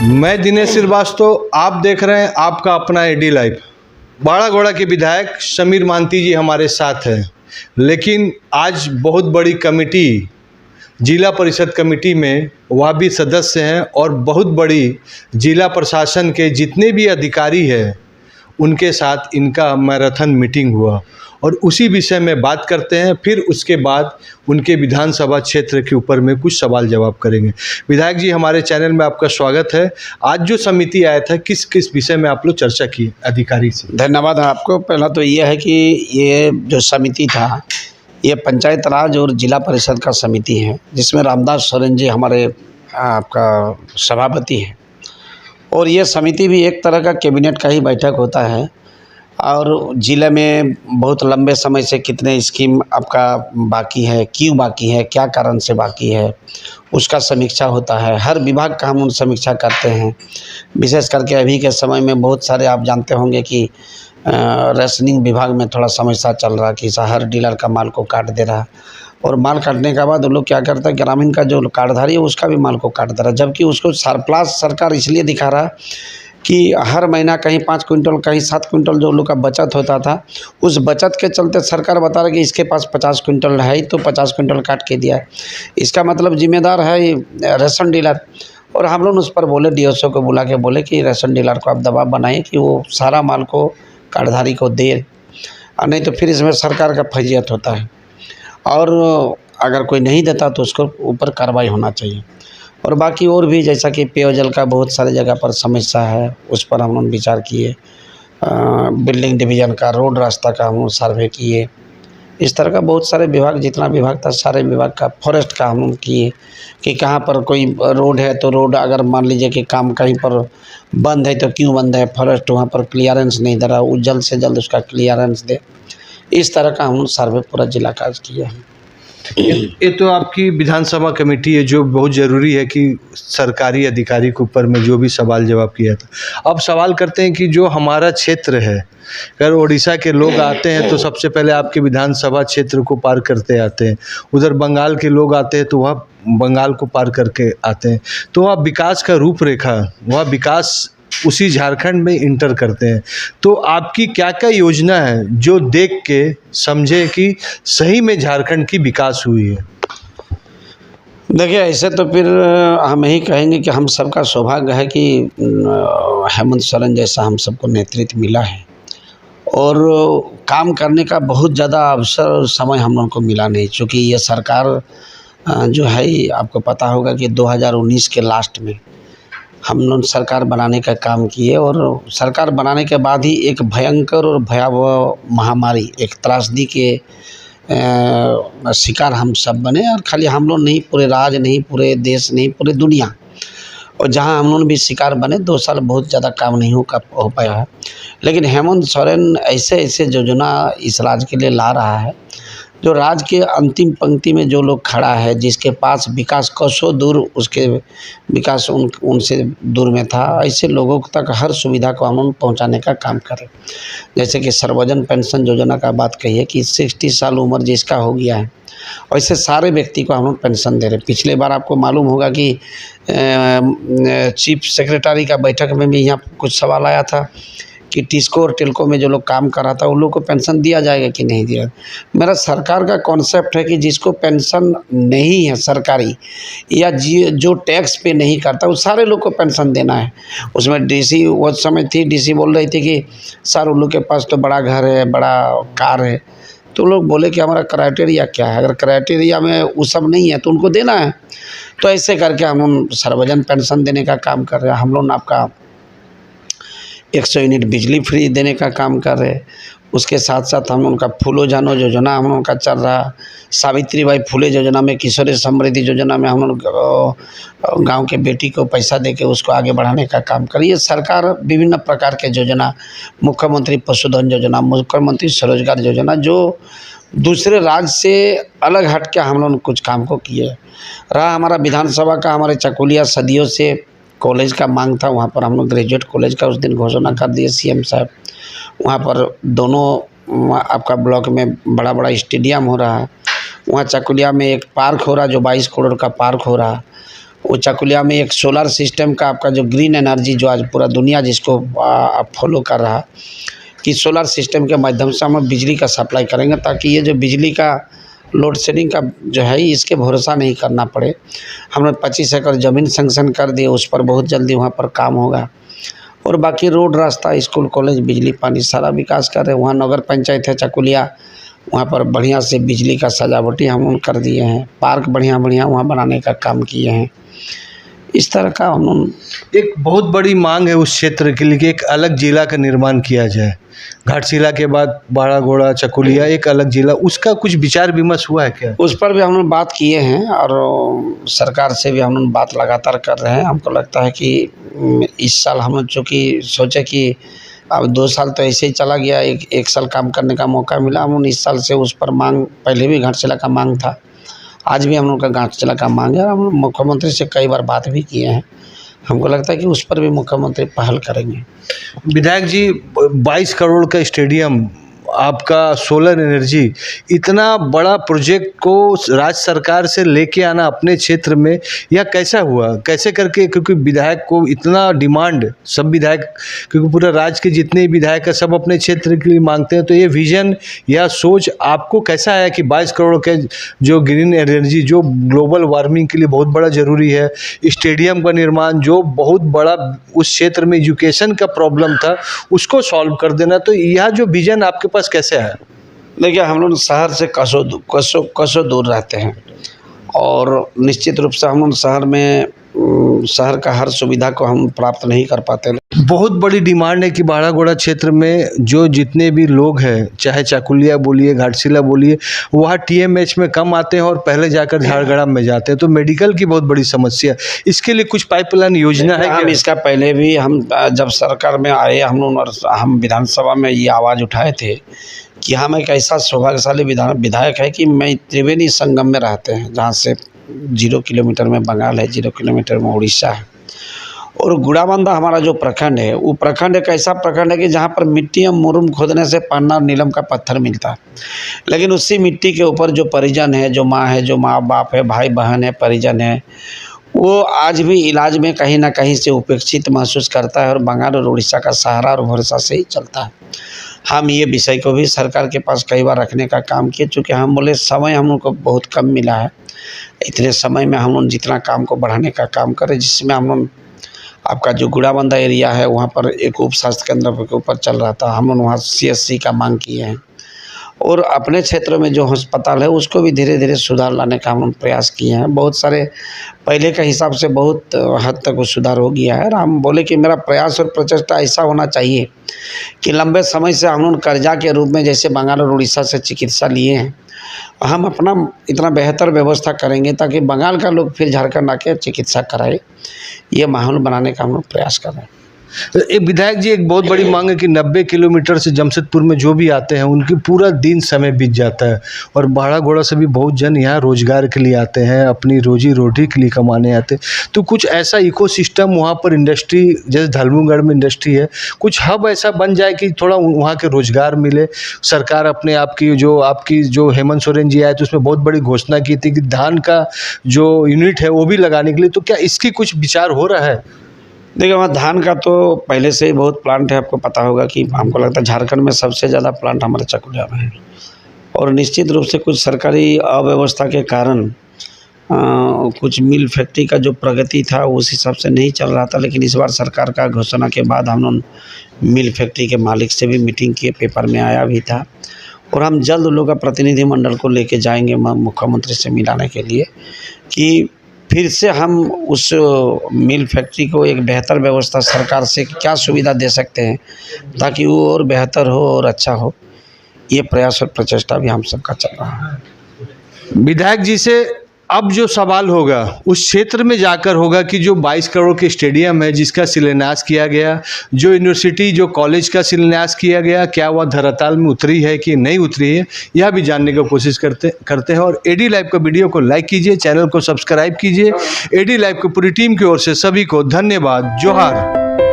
मैं दिनेश श्रीवास्तव, आप देख रहे हैं आपका अपना एडी लाइव। बाड़ाघोड़ा के विधायक समीर मांती जी हमारे साथ हैं, लेकिन आज बहुत बड़ी कमेटी, जिला परिषद कमेटी में वह भी सदस्य हैं और बहुत बड़ी जिला प्रशासन के जितने भी अधिकारी हैं उनके साथ इनका मैराथन मीटिंग हुआ और उसी विषय में बात करते हैं। फिर उसके बाद उनके विधानसभा क्षेत्र के ऊपर में कुछ सवाल जवाब करेंगे। विधायक जी, हमारे चैनल में आपका स्वागत है। आज जो समिति आया था, किस किस विषय में आप लोग चर्चा की अधिकारी से? धन्यवाद आपको। पहला तो ये है कि ये जो समिति था ये पंचायत राज और जिला परिषद का समिति है, जिसमें रामदास सोरेन जी हमारे आपका सभापति हैं। और ये समिति भी एक तरह का कैबिनेट का ही बैठक होता है और ज़िले में बहुत लंबे समय से कितने स्कीम आपका बाकी है, क्यों बाकी है, क्या कारण से बाकी है, उसका समीक्षा होता है। हर विभाग का हम उन समीक्षा करते हैं। विशेष करके अभी के समय में बहुत सारे आप जानते होंगे कि रेशनिंग विभाग में थोड़ा समस्या चल रहा कि हर डीलर का माल को काट दे रहा और माल काटने के बाद वो लोग क्या करता है, ग्रामीण का जो कार्डधारी है उसका भी माल को काट दे रहा, जबकि उसको सरप्लस सरकार इसलिए दिखा रहा कि हर महीना कहीं 5 क्विंटल कहीं 7 क्विंटल जो लोग का बचत होता था, उस बचत के चलते सरकार बता रहा कि इसके पास 50 क्विंटल है तो 50 क्विंटल काट के दिया है। इसका मतलब जिम्मेदार है रेशन डीलर। और हम लोग उस पर बोले, DSO को बुला के बोले कि रेशन डीलर को आप दबाव बनाएं कि वो सारा माल को कार्डधारी को दे, और नहीं तो फिर इसमें सरकार का फजीयत होता है और अगर कोई नहीं देता तो उसको ऊपर कार्रवाई होना चाहिए। और बाकी और भी जैसा कि पेयजल का बहुत सारे जगह पर समस्या है, उस पर हम लोग विचार किए। बिल्डिंग डिवीज़न का, रोड रास्ता का हम लोग सर्वे किए। इस तरह का बहुत सारे विभाग, जितना विभाग था सारे विभाग का, फॉरेस्ट का हम लोग किए कि कहाँ पर कोई रोड है तो रोड अगर मान लीजिए कि काम कहीं पर बंद है तो क्यों बंद है, फॉरेस्ट वहाँ पर क्लियरेंस नहीं दे रहा, वो जल्द से जल्द उसका क्लियरेंस दे। इस तरह का हम लोग सर्वे पूरा जिला का किए हैं। ये तो आपकी विधानसभा कमेटी है जो बहुत ज़रूरी है कि सरकारी अधिकारी के ऊपर में जो भी सवाल जवाब किया था। अब सवाल करते हैं कि जो हमारा क्षेत्र है, अगर उड़ीसा के लोग आते हैं तो सबसे पहले आपके विधानसभा क्षेत्र को पार करते आते हैं, उधर बंगाल के लोग आते हैं तो वह बंगाल को पार करके आते हैं, तो वह विकास का रूपरेखा, वह विकास उसी झारखंड में इंटर करते हैं। तो आपकी क्या क्या योजना है जो देख के समझे कि सही में झारखंड की विकास हुई है? देखिए, ऐसे तो फिर हम यही कहेंगे कि हम सबका सौभाग्य है कि हेमंत सोरेन जैसा हम सबको नेतृत्व मिला है और काम करने का बहुत ज़्यादा अवसर और समय हम लोगों को मिला नहीं। चूँकि ये सरकार जो है, आपको पता होगा कि 2019 के लास्ट में हम लोग सरकार बनाने का काम किए और सरकार बनाने के बाद ही एक भयंकर और भयावह महामारी, एक त्रासदी के शिकार हम सब बने। और खाली हम लोग नहीं, पूरे राज्य नहीं, पूरे देश नहीं, पूरे दुनिया। और जहां हम लोग भी शिकार बने, 2 साल बहुत ज़्यादा काम नहीं हो पाया है। लेकिन हेमंत सोरेन ऐसे ऐसे योजना इस राज्य के लिए ला रहा है, जो राज्य के अंतिम पंक्ति में जो लोग खड़ा है, जिसके पास विकास कोसों दूर, उसके विकास उनसे दूर में था, ऐसे लोगों तक हर सुविधा को हम पहुंचाने का काम करें। जैसे कि सर्वजन पेंशन योजना का बात कहिए कि 60 साल उम्र जिसका हो गया है, वैसे सारे व्यक्ति को हम लोग पेंशन दे रहे। पिछले बार आपको मालूम होगा कि चीफ सेक्रेटरी का बैठक में भी यहाँ कुछ सवाल आया था कि टिस्को और टेल्को में जो लोग काम कर रहा था उन लोग को पेंशन दिया जाएगा कि नहीं दिया। मेरा सरकार का कॉन्सेप्ट है कि जिसको पेंशन नहीं है सरकारी, या जो टैक्स पे नहीं करता, उस सारे लोग को पेंशन देना है। उसमें DC वो समय थी, DC बोल रही थी कि सर उन लोग के पास तो बड़ा घर है, बड़ा कार है, तो लोग बोले कि हमारा क्राइटेरिया क्या है, अगर क्राइटेरिया में वो सब नहीं है तो उनको देना है। तो ऐसे करके हम सर्वजन पेंशन देने का काम कर रहे हैं। हम लोग आपका 100 यूनिट बिजली फ्री देने का काम कर रहे हैं। उसके साथ साथ हम उनका फूलो जानो योजना हम लोगों का चल रहा। सावित्रीबाई फुले योजना में, किशोरी समृद्धि योजना में हम लोग गांव के बेटी को पैसा देके उसको आगे बढ़ाने का काम करिए। सरकार विभिन्न प्रकार के योजना, मुख्यमंत्री पशुधन योजना, मुख्यमंत्री स्वरोजगार योजना, जो दूसरे राज्य से अलग हट के हम लोग कुछ काम को किए। रहा हमारा विधानसभा का, हमारे चकुलिया सदियों से कॉलेज का मांग था, वहाँ पर हम लोग ग्रेजुएट कॉलेज का उस दिन घोषणा कर दिए CM साहब। वहाँ पर दोनों आपका ब्लॉक में बड़ा बड़ा स्टेडियम हो रहा है। वहाँ चकुलिया में एक पार्क हो रहा जो 22 करोड़ का पार्क हो रहा। वो चकुलिया में एक सोलर सिस्टम का आपका जो ग्रीन एनर्जी जो आज पूरा दुनिया जिसको फॉलो कर रहा, कि सोलर सिस्टम के माध्यम से हम बिजली का सप्लाई करेंगे, ताकि ये जो बिजली का लोड शेडिंग का जो है इसके भरोसा नहीं करना पड़े। हमने 25 एकड़ ज़मीन सेंक्शन कर दी, उस पर बहुत जल्दी वहाँ पर काम होगा। और बाकी रोड, रास्ता, स्कूल, कॉलेज, बिजली, पानी सारा विकास कर रहे हैं। वहाँ नगर पंचायत है चकुलिया, वहाँ पर बढ़िया से बिजली का सजावटी हम कर दिए हैं। पार्क बढ़िया बढ़िया वहाँ बनाने का काम किए हैं। इस तरह का हम एक बहुत बड़ी मांग है उस क्षेत्र के लिए कि एक अलग जिला का निर्माण किया जाए। घाटशिला के बाद बाड़ा घोड़ा, चकुलिया, एक अलग जिला, उसका कुछ विचार विमर्श हुआ है क्या? उस पर भी हम लोग बात किए हैं और सरकार से भी हम लोग बात लगातार कर रहे हैं। हमको लगता है कि इस साल हम लोग चूँकि सोचे कि अब 2 साल तो ऐसे ही चला गया, एक साल काम करने का मौका मिला। हम लोग इस साल से उस पर मांग, पहले भी घाटशिला का मांग था, आज भी हम लोग का घाटशिला का मांग है। हम मुख्यमंत्री से कई बार बात भी किए हैं। हमको लगता है कि उस पर भी मुख्यमंत्री पहल करेंगे। विधायक जी, 22 करोड़ का स्टेडियम, आपका सोलर एनर्जी, इतना बड़ा प्रोजेक्ट को राज्य सरकार से लेके आना अपने क्षेत्र में, यह कैसा हुआ, कैसे करके? क्योंकि विधायक को इतना डिमांड, सब विधायक, क्योंकि पूरा राज्य के जितने विधायक है सब अपने क्षेत्र के लिए मांगते हैं, तो ये विजन या सोच आपको कैसा आया कि 22 करोड़ के जो ग्रीन एनर्जी, जो ग्लोबल वार्मिंग के लिए बहुत बड़ा ज़रूरी है, स्टेडियम का निर्माण जो बहुत बड़ा उस क्षेत्र में एजुकेशन का प्रॉब्लम था उसको सॉल्व कर देना, तो यह जो विजन आपके पास कैसे है? देखिए, हम लोग शहर से कसों दूर रहते हैं और निश्चित रूप से हम लोग शहर में शहर का हर सुविधा को हम प्राप्त नहीं कर पाते। बहुत बड़ी डिमांड है कि बाड़ा घोड़ा क्षेत्र में जो जितने भी लोग हैं, चाहे चकुलिया बोलिए, घाटशिला बोलिए, वहाँ TMH में कम आते हैं और पहले जाकर झारखंड में जाते हैं, तो मेडिकल की बहुत बड़ी समस्या। इसके लिए कुछ पाइपलाइन योजना है हम क्या? इसका पहले भी हम जब सरकार में आए हम लोग, और हम विधानसभा में ये आवाज़ उठाए थे कि हम एक ऐसा सौभाग्यशाली विधायक है कि मैं त्रिवेणी संगम में रहते हैं, जहाँ से 0 किलोमीटर में बंगाल है, 0 किलोमीटर में उड़ीसा है। और गुड़ाबंदा हमारा जो प्रखंड है, वो प्रखंड एक ऐसा प्रखंड है कि जहाँ पर मिट्टी और मुरुम खोदने से पन्ना और नीलम का पत्थर मिलता है, लेकिन उसी मिट्टी के ऊपर जो परिजन है, जो माँ बाप है, भाई बहन है, परिजन है, वो आज भी इलाज में कहीं ना कहीं से उपेक्षित महसूस करता है और बंगाल और उड़ीसा का सहारा और भरोसा से ही चलता है। हम ये विषय को भी सरकार के पास कई बार रखने का काम किए, चूँकि हम बोले समय हम लोग को बहुत कम मिला है, इतने समय में हम लोग जितना काम को बढ़ाने का काम करें, जिसमें हम लोग आपका जो गुड़ाबंदा एरिया है वहाँ पर एक उप स्वास्थ्य केंद्र के ऊपर चल रहा था, हम लोग वहाँ CSC का मांग किए हैं। और अपने क्षेत्र में जो अस्पताल है उसको भी धीरे धीरे सुधार लाने का हम प्रयास किए हैं। बहुत सारे पहले के हिसाब से बहुत हद तक वो सुधार हो गया है। और हम बोले कि मेरा प्रयास और प्रचेष्टा ऐसा होना चाहिए कि लंबे समय से हम लोग कर्जा के रूप में जैसे बंगाल और उड़ीसा से चिकित्सा लिए हैं, हम अपना इतना बेहतर व्यवस्था करेंगे ताकि बंगाल का लोग फिर झारखंड आके चिकित्सा कराए। ये माहौल बनाने का हम लोग प्रयास कर रहे हैं। एक विधायक जी, एक बहुत बड़ी मांग है कि 90 किलोमीटर से जमशेदपुर में जो भी आते हैं उनकी पूरा दिन समय बीत जाता है, और बाड़ा घोड़ा से भी बहुत जन यहाँ रोजगार के लिए आते हैं, अपनी रोजी रोटी के लिए कमाने आते हैं, तो कुछ ऐसा इकोसिस्टम वहाँ पर इंडस्ट्री, जैसे धलमुगढ़ में इंडस्ट्री है, कुछ हब ऐसा बन जाए कि थोड़ा वहाँ के रोजगार मिले। सरकार अपने आपकी जो हेमंत सोरेन जी आए तो उसमें बहुत बड़ी घोषणा की थी कि धान का जो यूनिट है वो भी लगाने के लिए, तो क्या इसकी कुछ विचार हो रहा है? देखिए, वहाँ धान का तो पहले से ही बहुत प्लांट है। आपको पता होगा कि हमको लगता है झारखंड में सबसे ज़्यादा प्लांट हमारे चकुलिया में है, और निश्चित रूप से कुछ सरकारी अव्यवस्था के कारण कुछ मिल फैक्ट्री का जो प्रगति था उस हिसाब से नहीं चल रहा था। लेकिन इस बार सरकार का घोषणा के बाद हम लोग मिल फैक्ट्री के मालिक से भी मीटिंग किए, पेपर में आया भी था, और हम जल्द उन लोगों का प्रतिनिधिमंडल को लेके जाएंगे मुख्यमंत्री से मिलाने के लिए कि फिर से हम उस मिल फैक्ट्री को एक बेहतर व्यवस्था सरकार से क्या सुविधा दे सकते हैं ताकि वो और बेहतर हो और अच्छा हो। ये प्रयास और प्रचेष्टा भी हम सबका चल रहा है। विधायक जी से अब जो सवाल होगा उस क्षेत्र में जाकर होगा कि जो 22 करोड़ के स्टेडियम है जिसका शिलान्यास किया गया, जो यूनिवर्सिटी, जो कॉलेज का शिलान्यास किया गया, क्या वह धरातल में उतरी है कि नहीं उतरी है, यह भी जानने की कोशिश करते हैं। और AD लाइव का वीडियो को लाइक कीजिए, चैनल को सब्सक्राइब कीजिए। AD लाइव की पूरी टीम की ओर से सभी को धन्यवाद। जोहार।